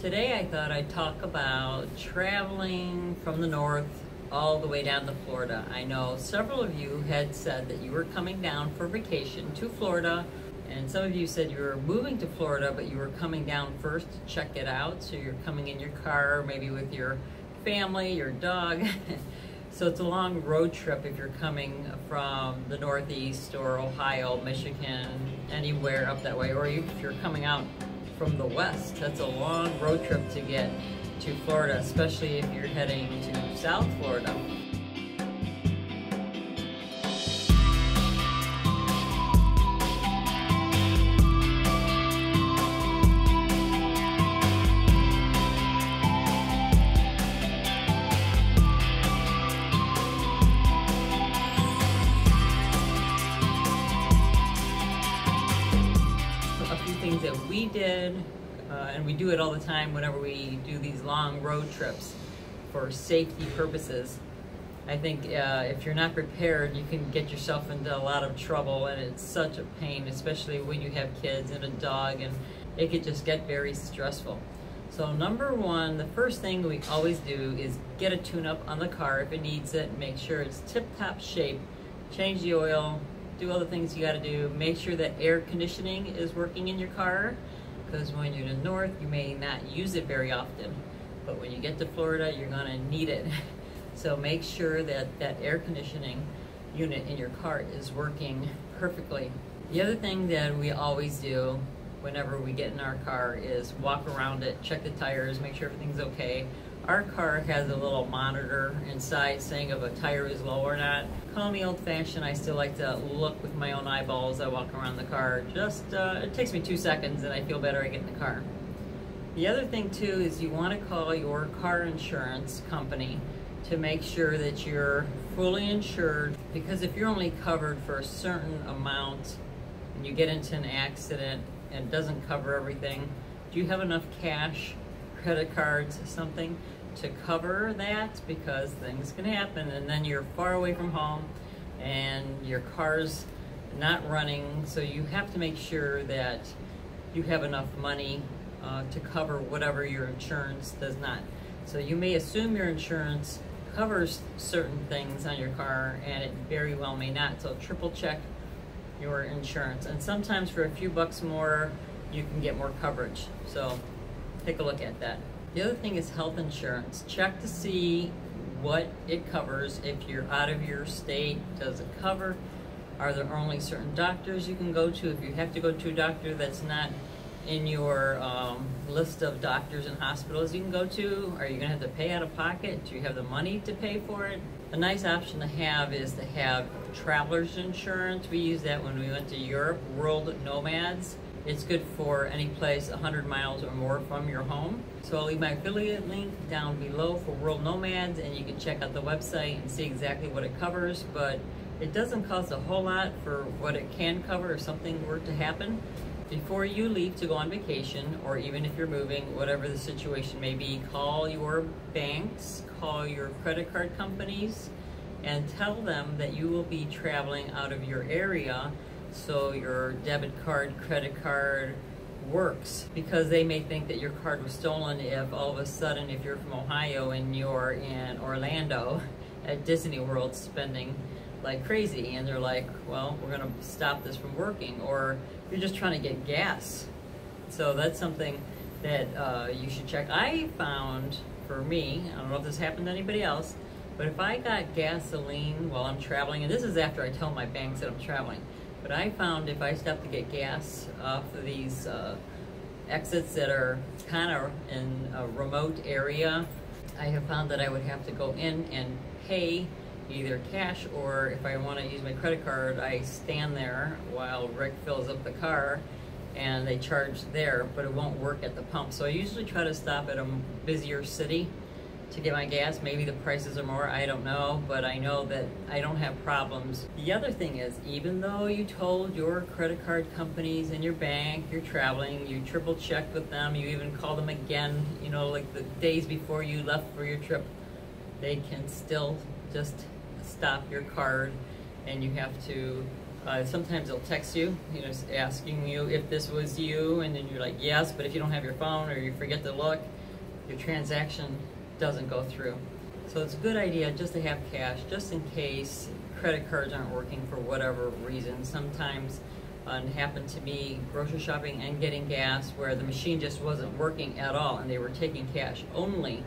Today I thought I'd talk about traveling from the north all the way down to Florida. I know several of you had said that you were coming down for vacation to Florida, and some of you said you were moving to Florida, but you were coming down first to check it out. So you're coming in your car, maybe with your family, your dog. So it's a long road trip if you're coming from the Northeast or Ohio, Michigan, anywhere up that way, or if you're coming out from the west. That's a long road trip to get to Florida, especially if you're heading to South Florida. Things that we did, and we do it all the time whenever we do these long road trips for safety purposes. I think if you're not prepared, you can get yourself into a lot of trouble, and it's such a pain, especially when you have kids and a dog, and it could just get very stressful. So number one, the first thing we always do is get a tune-up on the car if it needs it. Make sure it's tip-top shape, change the oil, do all the things you got to do. Make sure that air conditioning is working in your car, because when you're in the north, you may not use it very often, but when you get to Florida, you're going to need it. So make sure that that air conditioning unit in your car is working perfectly. The other thing that we always do whenever we get in our car is walk around it, check the tires, make sure everything's okay. Our car has a little monitor inside saying if a tire is low or not. Call me old-fashioned, I still like to look with my own eyeballs. I walk around the car. It takes me 2 seconds and I feel better. I get in the car. The other thing too is you want to call your car insurance company to make sure that you're fully insured, because if you're only covered for a certain amount and you get into an accident and it doesn't cover everything, do you have enough cash, credit cards, something to cover that? Because things can happen and then you're far away from home and your car's not running, so you have to make sure that you have enough money to cover whatever your insurance does not. So you may assume your insurance covers certain things on your car and it very well may not, so triple check your insurance. And sometimes for a few bucks more you can get more coverage, so take a look at that. The other thing is health insurance. Check to see what it covers. If you're out of your state, does it cover? Are there only certain doctors you can go to? If you have to go to a doctor that's not in your list of doctors and hospitals you can go to, are you going to have to pay out of pocket? Do you have the money to pay for it? A nice option to have is to have traveler's insurance. We used that when we went to Europe, World Nomads. It's good for any place 100 miles or more from your home. So I'll leave my affiliate link down below for World Nomads, and you can check out the website and see exactly what it covers, but it doesn't cost a whole lot for what it can cover if something were to happen. Before you leave to go on vacation, or even if you're moving, whatever the situation may be, call your banks, call your credit card companies, and tell them that you will be traveling out of your area, so your debit card, credit card works, because they may think that your card was stolen if all of a sudden, if you're from Ohio and you're in Orlando at Disney World spending like crazy, and they're like, well, we're gonna stop this from working, or you're just trying to get gas. So that's something that you should check. I found, for me, I don't know if this happened to anybody else, but if I got gasoline while I'm traveling, and this is after I tell my banks that I'm traveling, but I found if I stop to get gas off of these exits that are kind of in a remote area, I have found that I would have to go in and pay either cash, or if I want to use my credit card, I stand there while Rick fills up the car and they charge there, but it won't work at the pump. So I usually try to stop at a busier city to get my gas. Maybe the prices are more, I don't know, but I know that I don't have problems. The other thing is, even though you told your credit card companies and your bank you're traveling, you triple checked with them, you even call them again, you know, like the days before you left for your trip, they can still just stop your card and you have to Sometimes they'll text you, asking you if this was you, and then you're like, yes, but if you don't have your phone or you forget to look, your transaction doesn't go through. So it's a good idea just to have cash, just in case credit cards aren't working for whatever reason. Sometimes it happened to me grocery shopping and getting gas where the machine just wasn't working at all and they were taking cash only.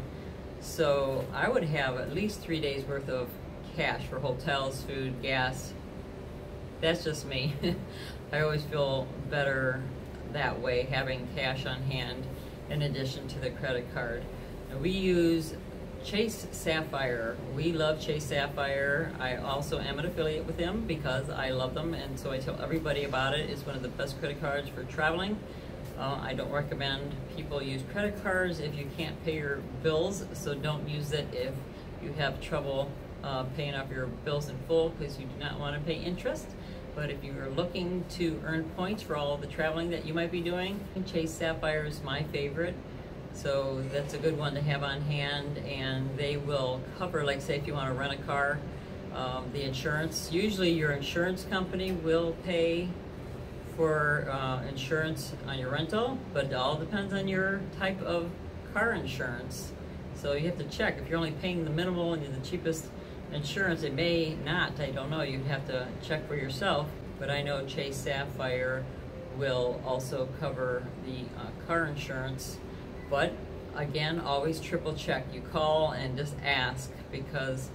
So I would have at least 3 days worth of cash for hotels, food, gas. That's just me. I always feel better that way, having cash on hand in addition to the credit card. And we use Chase Sapphire. We love Chase Sapphire. I also am an affiliate with them because I love them, and so I tell everybody about it. It's one of the best credit cards for traveling. I don't recommend people use credit cards if you can't pay your bills, so don't use it if you have trouble paying off your bills in full, because you do not want to pay interest. But if you are looking to earn points for all of the traveling that you might be doing, Chase Sapphire is my favorite. So that's a good one to have on hand, and they will cover, like say if you want to rent a car, the insurance. Usually your insurance company will pay for insurance on your rental, but it all depends on your type of car insurance. So you have to check. If you're only paying the minimal and the cheapest insurance, it may not, I don't know, you'd have to check for yourself. But I know Chase Sapphire will also cover the car insurance. But again, always triple check. You call and just ask, because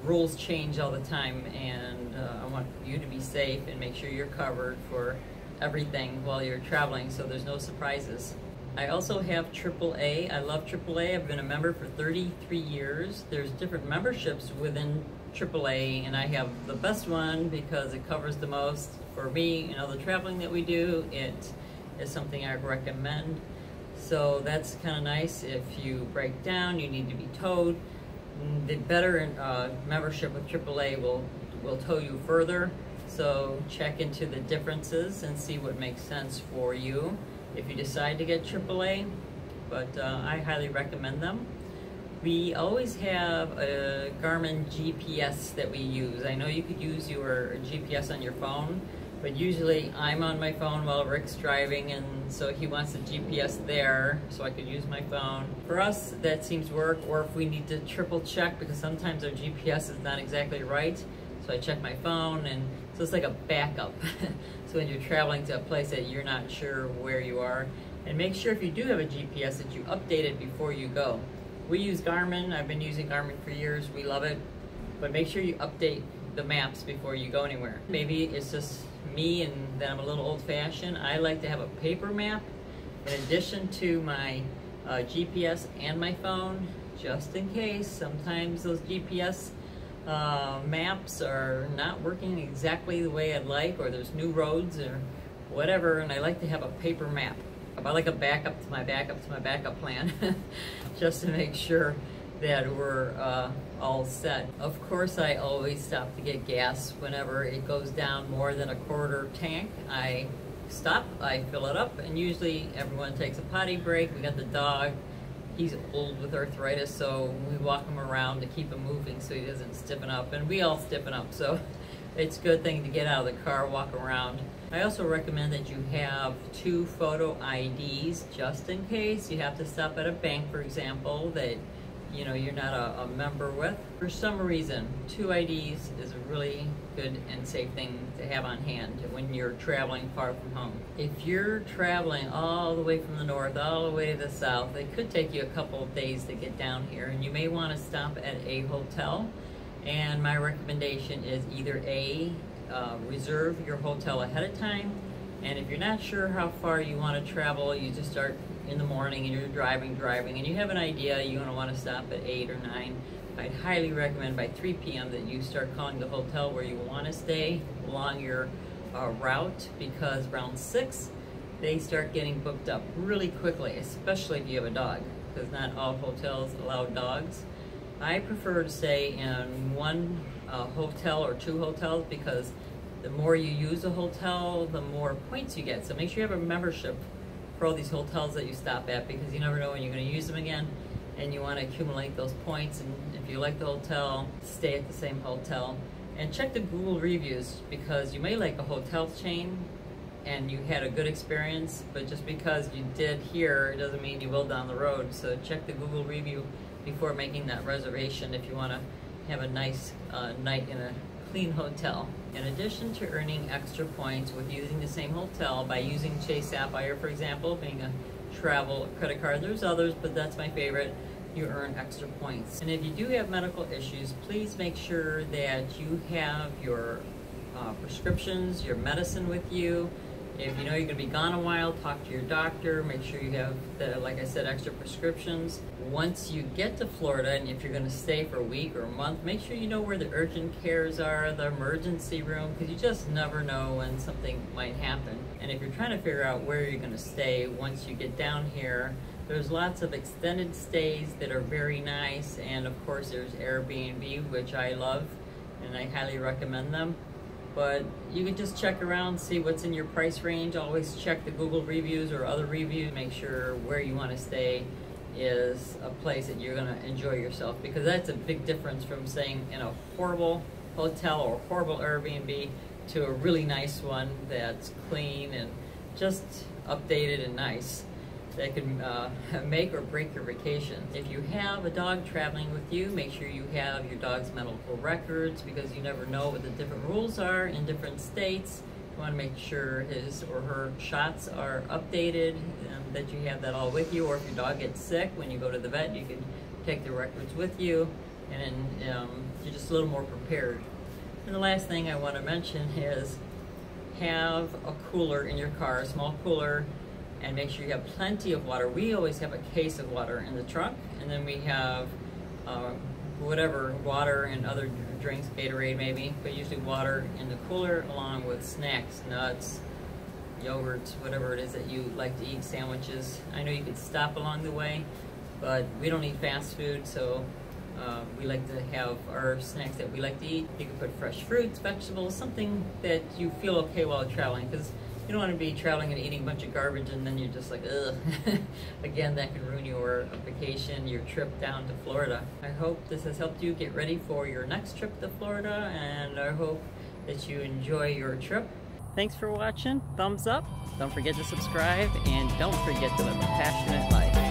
rules change all the time, and I want you to be safe and make sure you're covered for everything while you're traveling, so there's no surprises. I also have AAA. I love AAA. I've been a member for 33 years. There's different memberships within AAA, and I have the best one because it covers the most. For me and all the traveling that we do, it is something I recommend. So that's kind of nice. If you break down, you need to be towed, the better membership with AAA will tow you further. So check into the differences and see what makes sense for you if you decide to get AAA, but I highly recommend them. We always have a Garmin GPS that we use. I know you could use your GPS on your phone, but usually I'm on my phone while Rick's driving, and so he wants the GPS there so I could use my phone. For us, that seems to work, or if we need to triple check, because sometimes our GPS is not exactly right, so I check my phone, and so it's like a backup. So when you're traveling to a place that you're not sure where you are, and make sure if you do have a GPS that you update it before you go. We use Garmin. I've been using Garmin for years. We love it, but make sure you update the maps before you go anywhere. Maybe it's just me and that I'm a little old-fashioned. I like to have a paper map in addition to my GPS and my phone, just in case. Sometimes those GPS maps are not working exactly the way I'd like, or there's new roads or whatever, and I like to have a paper map. I like a backup to my backup to my backup plan, just to make sure that we're all set. Of course, I always stop to get gas whenever it goes down more than a quarter tank. I stop, I fill it up, and usually everyone takes a potty break. We got the dog. He's old with arthritis, so we walk him around to keep him moving so he doesn't stiffen up, and we all stiffen up, so it's a good thing to get out of the car, walk around. I also recommend that you have 2 photo IDs, just in case you have to stop at a bank, for example, that you're not a member with. For some reason, 2 IDs is a really good and safe thing to have on hand when you're traveling far from home. If you're traveling all the way from the north, all the way to the south, it could take you a couple of days to get down here, and you may want to stop at a hotel. And my recommendation is either reserve your hotel ahead of time, and if you're not sure how far you want to travel, you just start in the morning and you're driving, and you have an idea you're going to want to stop at 8 or 9. I'd highly recommend by 3 p.m. that you start calling the hotel where you want to stay along your route, because around 6 they start getting booked up really quickly, especially if you have a dog, because not all hotels allow dogs. I prefer to stay in one hotel or 2 hotels, because the more you use a hotel, the more points you get. So make sure you have a membership for all these hotels that you stop at, because you never know when you're going to use them again, and you want to accumulate those points. And if you like the hotel, stay at the same hotel. And check the Google reviews, because you may like a hotel chain and you had a good experience, but just because you did here doesn't mean you will down the road. So check the Google review before making that reservation if you want to have a nice night in a clean hotel. In addition to earning extra points with using the same hotel by using Chase Sapphire, for example, being a travel credit card, there's others, but that's my favorite, you earn extra points. And if you do have medical issues, please make sure that you have your prescriptions, your medicine with you. If you know you're going to be gone a while, talk to your doctor. Make sure you have, like I said, extra prescriptions. Once you get to Florida, and if you're going to stay for a week or a month, make sure you know where the urgent cares are, the emergency room, because you just never know when something might happen. And if you're trying to figure out where you're going to stay once you get down here, there's lots of extended stays that are very nice, and of course there's Airbnb, which I love, and I highly recommend them. But you can just check around, see what's in your price range. Always check the Google reviews or other reviews. Make sure where you want to stay is a place that you're going to enjoy yourself, because that's a big difference from staying in a horrible hotel or horrible Airbnb to a really nice one that's clean and just updated and nice. That can make or break your vacation. If you have a dog traveling with you, make sure you have your dog's medical records, because you never know what the different rules are in different states. You want to make sure his or her shots are updated, and that you have that all with you. Or if your dog gets sick, when you go to the vet, you can take the records with you, and you're just a little more prepared. And the last thing I want to mention is have a cooler in your car, a small cooler, and make sure you have plenty of water. We always have a case of water in the truck, and then we have whatever, water and other drinks, Gatorade maybe, but usually water in the cooler, along with snacks, nuts, yogurts, whatever it is that you like to eat, sandwiches. I know you could stop along the way, but we don't eat fast food, so we like to have our snacks that we like to eat. You can put fresh fruits, vegetables, something that you feel okay while traveling, because you don't want to be traveling and eating a bunch of garbage and then you're just like, ugh. Again, that can ruin your vacation, your trip down to Florida. I hope this has helped you get ready for your next trip to Florida, and I hope that you enjoy your trip. Thanks for watching. Thumbs up. Don't forget to subscribe, and don't forget to live a passionate life.